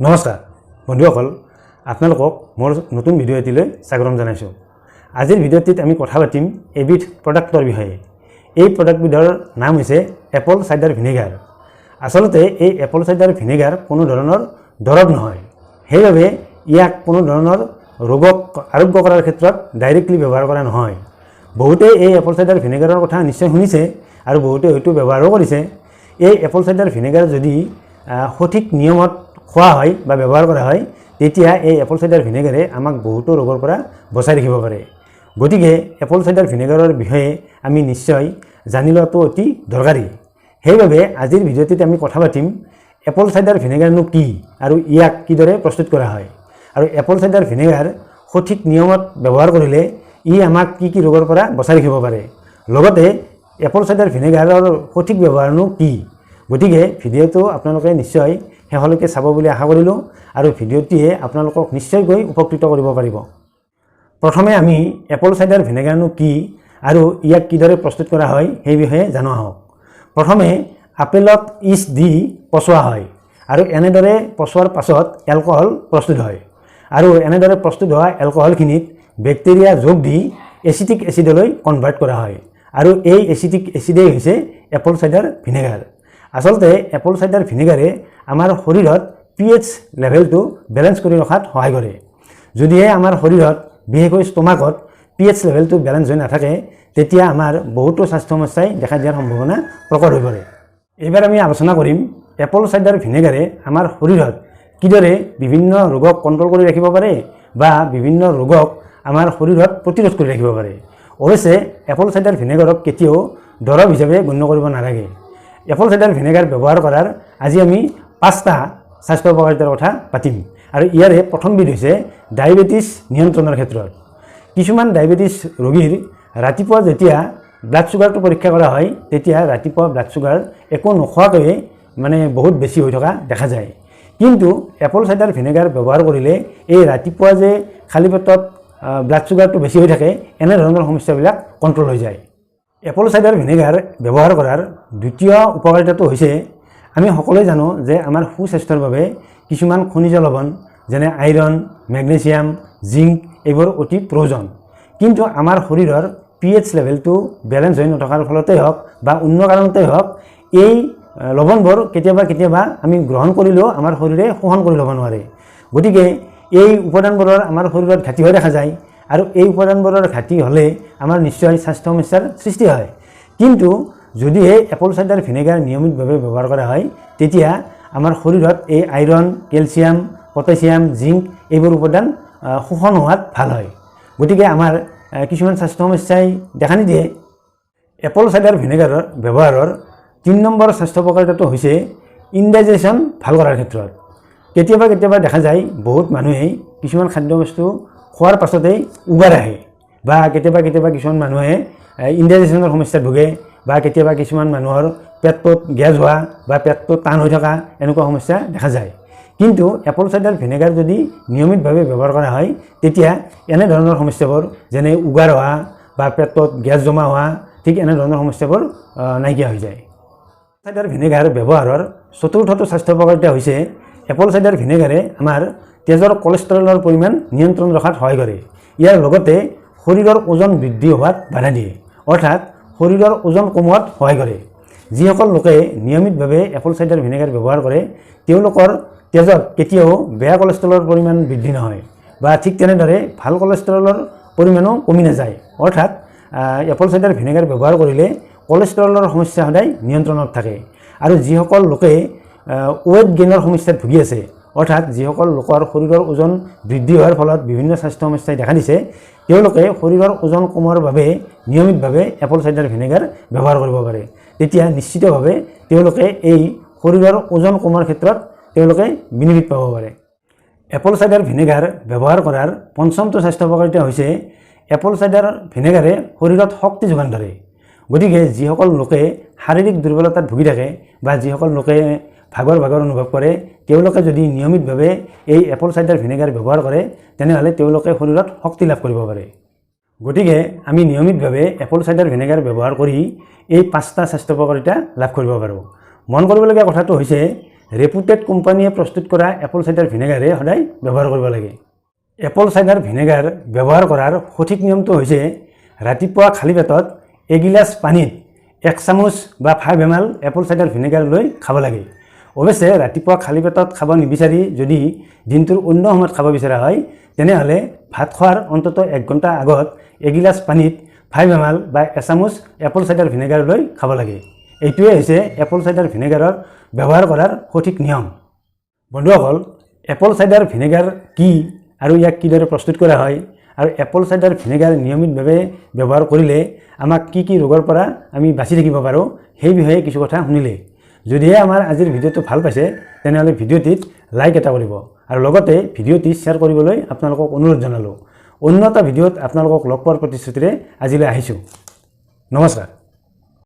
নমস্কাৰ বন্ধুসকল, আপোনালোকক মোৰ নতুন ভিডিঅ' এটিলৈ স্বাগতম জনাইছোঁ। আজিৰ ভিডিঅ'টিত আমি কথা পাতিম এবিধ প্ৰডাক্টৰ বিষয়ে। এই প্ৰডাক্টবিধৰ নাম হৈছে এপল চাইডাৰ ভিনেগাৰ। আচলতে এই এপল চাইডাৰ ভিনেগাৰ কোনো ধৰণৰ দৰৱ নহয়, সেইবাবে ইয়াক কোনো ধৰণৰ ৰোগক আৰোগ্য কৰাৰ ক্ষেত্ৰত ডাইৰেক্টলি ব্যৱহাৰ কৰা নহয়। বহুতে এই এপল চাইডাৰ ভিনেগাৰৰ কথা নিশ্চয় শুনিছে আৰু বহুতে হয়তো ব্যৱহাৰো কৰিছে। এই এপল চাইডাৰ ভিনেগাৰ যদি সঠিক নিয়মত খোৱা হয় বা ব্যৱহাৰ কৰা হয়, তেতিয়া এই এপল চাইডাৰ ভিনেগাৰে আমাক বহুতো ৰোগৰ পৰা বচাই ৰাখিব পাৰে। গতিকে এপল চাইডাৰ ভিনেগাৰৰ বিষয়ে আমি নিশ্চয় জানি লোৱাটো অতি দৰকাৰী। সেইবাবে আজিৰ ভিডিঅ'টিত আমি কথা পাতিম এপল চাইডাৰ ভিনেগাৰনো কি আৰু ইয়াক কিদৰে প্ৰস্তুত কৰা হয়, আৰু এপল চাইডাৰ ভিনেগাৰ সঠিক নিয়মত ব্যৱহাৰ কৰিলে ই আমাক কি কি ৰোগৰ পৰা বচাই ৰাখিব পাৰে, লগতে এপল চাইডাৰ ভিনেগাৰৰ সঠিক ব্যৱহাৰনো কি। গতিকে ভিডিঅ'টো আপোনালোকে নিশ্চয় শেষলৈকে চাব বুলি আশা কৰিলোঁ আৰু ভিডিঅ'টিয়ে আপোনালোকক নিশ্চয়কৈ উপকৃত কৰিব পাৰিব। প্ৰথমে আমি এপল চাইডাৰ ভিনেগাৰনো কি আৰু ইয়াক কিদৰে প্ৰস্তুত কৰা হয় সেই বিষয়ে জানো আহক। প্ৰথমে আপেলত ইষ্ট দি পচোৱা হয় আৰু এনেদৰে পচোৱাৰ পাছত এলকহল প্ৰস্তুত হয়, আৰু এনেদৰে প্ৰস্তুত হোৱা এলকহলখিনিত বেক্টেৰিয়া যোগ দি এচিটিক এচিডলৈ কনভাৰ্ট কৰা হয়, আৰু এই এচিটিক এচিডেই হৈছে এপল চাইডাৰ ভিনেগাৰ। আচলতে এপল চাইডাৰ ভিনেগাৰে আমাৰ শৰীৰত pH লেভেলটো বেলেঞ্চ কৰি ৰখাত সহায় কৰে। যদিহে আমাৰ শৰীৰত বিশেষকৈ ষ্টমাকত pH লেভেলটো বেলেঞ্চ হৈ নাথাকে, তেতিয়া আমাৰ বহুতো স্বাস্থ্য সমস্যাই দেখা দিয়াৰ সম্ভাৱনা প্ৰকট হৈ পৰে। এইবাৰ আমি আলোচনা কৰিম এপল চাইডাৰ ভিনেগাৰে আমাৰ শৰীৰত কিদৰে বিভিন্ন ৰোগক কণ্ট্ৰল কৰি ৰাখিব পাৰে বা বিভিন্ন ৰোগক আমাৰ শৰীৰত প্ৰতিৰোধ কৰি ৰাখিব পাৰে। অৱশ্যে এপল চাইডাৰ ভিনেগাৰক কেতিয়াও দৰৱ হিচাপে গণ্য কৰিব নালাগে। এপল চাইডাৰ ভিনেগাৰ ব্যৱহাৰ কৰাৰ আজি আমি 5টা স্বাস্থ্য উপকাৰিতাৰ কথা পাতিম, আৰু ইয়াৰে প্ৰথমবিধ হৈছে ডায়েবেটিছ নিয়ন্ত্ৰণৰ ক্ষেত্ৰত। কিছুমান ডায়েবেটিছ ৰোগীৰ ৰাতিপুৱা যেতিয়া ব্লাড চুগাৰটো পৰীক্ষা কৰা হয়, তেতিয়া ৰাতিপুৱা ব্লাড চুগাৰ একো নোখোৱাকৈয়ে বহুত বেছি হৈ থকা দেখা যায়। কিন্তু এপল চাইডাৰ ভিনেগাৰ ব্যৱহাৰ কৰিলে এই ৰাতিপুৱা যে খালী পেটত ব্লাড চুগাৰটো বেছি হৈ থাকে, এনেধৰণৰ সমস্যাবিলাক কণ্ট্ৰল হৈ যায়। এপল চাইডাৰ ভিনেগাৰ ব্যৱহাৰ কৰাৰ দ্বিতীয় উপকাৰিতাটো হৈছে, আমি সকলোৱে জানো যে আমাৰ সুস্বাস্থ্যৰ বাবে কিছুমান খনিজ লৱণ যেনে আইৰণ, মেগনেছিয়াম, জিংক এইবোৰ অতি প্ৰয়োজন। কিন্তু আমাৰ শৰীৰৰ pH লেভেলটো বেলেঞ্চ হৈ নথকাৰ ফলতেই হওক বা অন্য কাৰণতেই হওক, এই লৱণবোৰ কেতিয়াবা আমি গ্ৰহণ কৰিলেও আমাৰ শৰীৰে শোষণ কৰি ল'ব নোৱাৰে। গতিকে এই উপাদানবোৰৰ আমাৰ শৰীৰত ঘাটি হৈ দেখা যায়, আৰু এই উপাদানবোৰৰ ঘাটি হ'লে আমাৰ নিশ্চয় স্বাস্থ্য সমস্যাৰ সৃষ্টি হয়। কিন্তু যদিহে এপল চাইডাৰ ভিনেগাৰ নিয়মিতভাৱে ব্যৱহাৰ কৰা হয়, তেতিয়া আমাৰ শৰীৰত এই আইৰণ, কেলছিয়াম, পটাছিয়াম, জিংক এইবোৰ উপাদান শোষণ হোৱাত ভাল হয়। গতিকে আমাৰ কিছুমান স্বাস্থ্য সমস্যাই দেখা নিদিয়ে। এপল চাইডাৰ ভিনেগাৰৰ ব্যৱহাৰৰ 3 নম্বৰ স্বাস্থ্য উপকাৰিতাটো হৈছে ইনডাইজেশ্যন ভাল কৰাৰ ক্ষেত্ৰত। কেতিয়াবা দেখা যায় বহুত মানুহেই কিছুমান খাদ্যবস্তু খোৱাৰ পাছতেই উগাৰ আহে, বা কেতিয়াবা কিছুমান মানুহে ইনডাইজেশ্যনৰ সমস্যাত ভোগে, বা কেতিয়াবা কিছুমান মানুহৰ পেটটোত গেছ হোৱা বা পেটটো টান হৈ থকা এনেকুৱা সমস্যা দেখা যায়। কিন্তু এপল চাইডাৰ ভিনেগাৰ যদি নিয়মিতভাৱে ব্যৱহাৰ কৰা হয়, তেতিয়া এনেধৰণৰ সমস্যাবোৰ যেনে উগাৰ হোৱা বা পেটত গেছ জমা হোৱা, ঠিক এনেধৰণৰ সমস্যাবোৰ নাইকিয়া হৈ যায়। চাইডাৰ ভিনেগাৰ ব্যৱহাৰৰ চতুৰ্থটো স্বাস্থ্য উপকাৰিতা হৈছে এপল চাইডাৰ ভিনেগাৰে আমাৰ তেজৰ কলেষ্ট্ৰলৰ পৰিমাণ নিয়ন্ত্ৰণ ৰখাত সহায় কৰে। ইয়াৰ লগতে শৰীৰৰ ওজন বৃদ্ধি হোৱাত বাধা দিয়ে, অৰ্থাৎ শৰীৰৰ ওজন কমোৱাত সহায় কৰে। যিসকল লোকে নিয়মিতভাৱে এপল চাইডাৰ ভিনেগাৰ ব্যৱহাৰ কৰে, তেওঁলোকৰ তেজত কেতিয়াও বেয়া কলেষ্ট্ৰলৰ পৰিমাণ বৃদ্ধি নহয়, বা ঠিক তেনেদৰে ভাল কলেষ্ট্ৰলৰ পৰিমাণো কমি নাযায়। অৰ্থাৎ এপল চাইডাৰ ভিনেগাৰ ব্যৱহাৰ কৰিলে কলেষ্ট্ৰলৰ সমস্যা সদায় নিয়ন্ত্ৰণত থাকে। আৰু যিসকল লোকে ৱেট গেইনৰ সমস্যাত ভুগি আছে, অৰ্থাৎ যিসকল লোকৰ শৰীৰৰ ওজন বৃদ্ধি হোৱাৰ ফলত বিভিন্ন স্বাস্থ্য সমস্যাই দেখা দিছে, তেওঁলোকে শৰীৰৰ ওজন কমোৱাৰ বাবে নিয়মিতভাৱে এপল চাইডাৰ ভিনেগাৰ ব্যৱহাৰ কৰিব পাৰে। তেতিয়া নিশ্চিতভাৱে তেওঁলোকে এই শৰীৰৰ ওজন কমোৱাৰ ক্ষেত্ৰত তেওঁলোকে বেনিফিট পাব পাৰে। এপল চাইডাৰ ভিনেগাৰ ব্যৱহাৰ কৰাৰ 5মটো স্বাস্থ্য উপকাৰিতা হৈছে এপল চাইডাৰ ভিনেগাৰে শৰীৰত শক্তি যোগান ধৰে। গতিকে যিসকল লোকে শাৰীৰিক দুৰ্বলতাত ভুগি থাকে বা যিসকল লোকে ভাগৰ অনুভৱ কৰে, তেওঁলোকে যদি নিয়মিতভাৱে এই এপল চাইডাৰ ভিনেগাৰ ব্যৱহাৰ কৰে, তেনেহ'লে তেওঁলোকে শৰীৰত শক্তি লাভ কৰিব পাৰে। গতিকে আমি নিয়মিতভাৱে এপল চাইডাৰ ভিনেগাৰ ব্যৱহাৰ কৰি এই 5টা স্বাস্থ্য উপকাৰিতা লাভ কৰিব পাৰোঁ। মন কৰিবলগীয়া কথাটো হৈছে ৰেপুটেড কোম্পানীয়ে প্ৰস্তুত কৰা এপল চাইডাৰ ভিনেগাৰে সদায় ব্যৱহাৰ কৰিব লাগে। এপল চাইডাৰ ভিনেগাৰ ব্যৱহাৰ কৰাৰ সঠিক নিয়মটো হৈছে ৰাতিপুৱা খালী পেটত এগিলাচ পানীত 1 চামুচ বা 5 ml এপল চাইডাৰ ভিনেগাৰ লৈ খাব লাগে। অৱশ্যে ৰাতিপুৱা খালী পেটত খাব নিবিচাৰি যদি দিনটোৰ অন্য সময়ত খাব বিচৰা হয় তেনেহ'লে ভাত খোৱাৰ অন্তত 1 ঘণ্টা আগত এগিলাচ পানীত 5 ml বা 1 চামুচ এপল চাইডাৰ ভিনেগাৰ লৈ খাব লাগে। এইটোৱে হৈছে এপল চাইডাৰ ভিনেগাৰৰ ব্যৱহাৰ কৰাৰ সঠিক নিয়ম। বন্ধুসকল, এপল চাইডাৰ ভিনেগাৰ কি আৰু ইয়াক কিদৰে প্ৰস্তুত কৰা হয় আৰু এপল চাইডাৰ ভিনেগাৰ নিয়মিতভাৱে ব্যৱহাৰ কৰিলে আমাক কি ৰোগৰ পৰা আমি বাচি থাকিব পাৰোঁ সেই বিষয়ে কিছু কথা শুনিলে। যদিহে আমাৰ আজিৰ ভিডিঅ'টো ভাল পাইছে তেনেহ'লে ভিডিঅ'টিত লাইক এটা কৰিব আৰু লগতে ভিডিঅ'টি শ্বেয়াৰ কৰিবলৈ আপোনালোকক অনুৰোধ জনালোঁ। অন্য এটা ভিডিঅ'ত আপোনালোকক লগ পোৱাৰ প্ৰতিশ্ৰুতিৰে আজিলৈ আহিছোঁ। নমস্কাৰ।